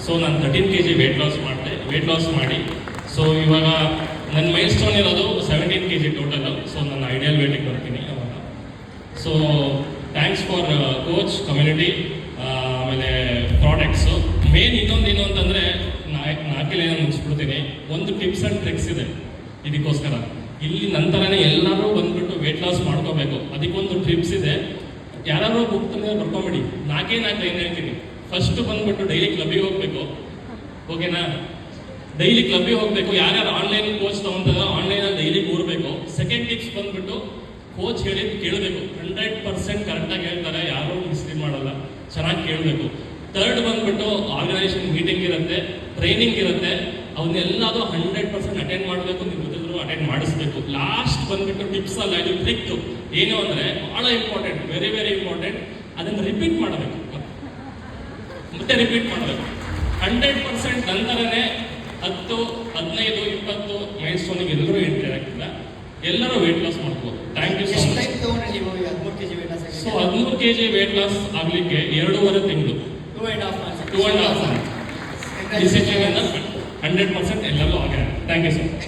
So ನಾನು 13 kg weight loss ಮಾಡಿ so ಇವಾಗ ನನ್ನ ಮೈಲ್ ಸ್ಟೋನ್ ಇರೋದು 17 kg ಟೋಟಲ್. ಸೊ ನನ್ನ ಐಡಿಯಲ್ ವೇಟಿಗೆ ಬರ್ತೀನಿ ಅವಾಗ. So thanks for coach, community, ಆಮೇಲೆ ಪ್ರಾಡಕ್ಟ್ಸು. ಮೇನ್ ಇನ್ನೊಂದು ಏನು ಅಂತಂದರೆ ನಾಲ್ಕಲ್ಲಿ ನಾನು ಮುಗಿಸ್ಬಿಡ್ತೀನಿ. ಒಂದು ಟಿಪ್ಸ್ ಆ್ಯಂಡ್ ಟ್ರಿಕ್ಸ್ ಇದೆ ಇದಕ್ಕೋಸ್ಕರ. ಇಲ್ಲಿ ನಂತರನೇ ಎಲ್ಲರೂ ಬಂದ್ಬಿಟ್ಟು ವೆಯ್ಟ್ ಲಾಸ್ ಮಾಡ್ಕೋಬೇಕು. ಅದಕ್ಕೊಂದು ಟ್ರಿಪ್ಸ್ ಇದೆ. ಯಾರಾದ್ರೂ ಬುಕ್ ತಂದರೆ ಬರ್ಕೊಂಬಿಡಿ. ನಾಲ್ಕು ಏನು ಹೇಳ್ತೀನಿ. ಫಸ್ಟ್ ಬಂದ್ಬಿಟ್ಟು ಡೈಲಿ ಕ್ಲಬ್ಬಿಗೆ ಹೋಗಬೇಕು, ಓಕೆನಾ? ಡೈಲಿ ಕ್ಲಬ್ಬಿಗೆ ಹೋಗಬೇಕು. ಯಾರ್ಯಾರು ಆನ್ಲೈನ್ ಕೋಚ್ ತೊಗೊಂತಾರ ಆನ್ಲೈನಲ್ಲಿ ಡೈಲಿ ಕೂರಬೇಕು. ಸೆಕೆಂಡ್ ಟಿಪ್ಸ್ ಬಂದ್ಬಿಟ್ಟು ಕೋಚ್ ಹೇಳಿದ್ದು ಕೇಳಬೇಕು. 100% ಕರೆಕ್ಟಾಗಿ ಹೇಳ್ತಾರೆ, ಯಾರೂ ಮಿಸ್ಲೀಡ್ ಮಾಡಲ್ಲ, ಚೆನ್ನಾಗಿ ಕೇಳಬೇಕು. ಥರ್ಡ್ ಬಂದ್ಬಿಟ್ಟು ಆರ್ಗನೈಸೇಷನ್ ಮೀಟಿಂಗ್ ಇರುತ್ತೆ, ಟ್ರೈನಿಂಗ್ ಇರುತ್ತೆ, ಅವನ್ನೆಲ್ಲದು 100% ಅಟೆಂಡ್ ಮಾಡಬೇಕು. ನೀವು ಗೊತ್ತಿದ್ರು ಅಟೆಂಡ್ ಮಾಡಿಸ್ಬೇಕು. ಲಾಸ್ಟ್ ಬಂದ್ಬಿಟ್ಟು ಟಿಪ್ಸ್ ಅಲ್ಲ, ಇದು ಟ್ರಿಕ್. ಏನು ಅಂದರೆ ಭಾಳ ಇಂಪಾರ್ಟೆಂಟ್, ವೆರಿ ವೆರಿ ಇಂಪಾರ್ಟೆಂಟ್. ಅದನ್ನು ರಿಪೀಟ್ ಮಾಡಬೇಕು, ಮತ್ತೆ ರಿಪೀಟ್ ಮಾಡಬೇಕು. 100% ನಂತರನೇ 10, 15, 20 ಮೈಲ್ ಸ್ಟೋನಿಗೆ ಎಲ್ಲರೂ ಎಂಟ್ರಿ ಆಗ್ತಿಲ್ಲ, ಎಲ್ಲರೂ ವೆಯ್ಟ್ ಲಾಸ್ ಮಾಡ್ಬೋದು. Thank you so much. So 13 kg weight loss ಆಗಲಿಕ್ಕೆ 2.5 ತಿಂಗಳು, 2.5 months. ಡಿಸಿಪ್ಲಿನ್ 100% ಎಲ್ಲರೂ ಆಗಿದೆ. Thank you so much.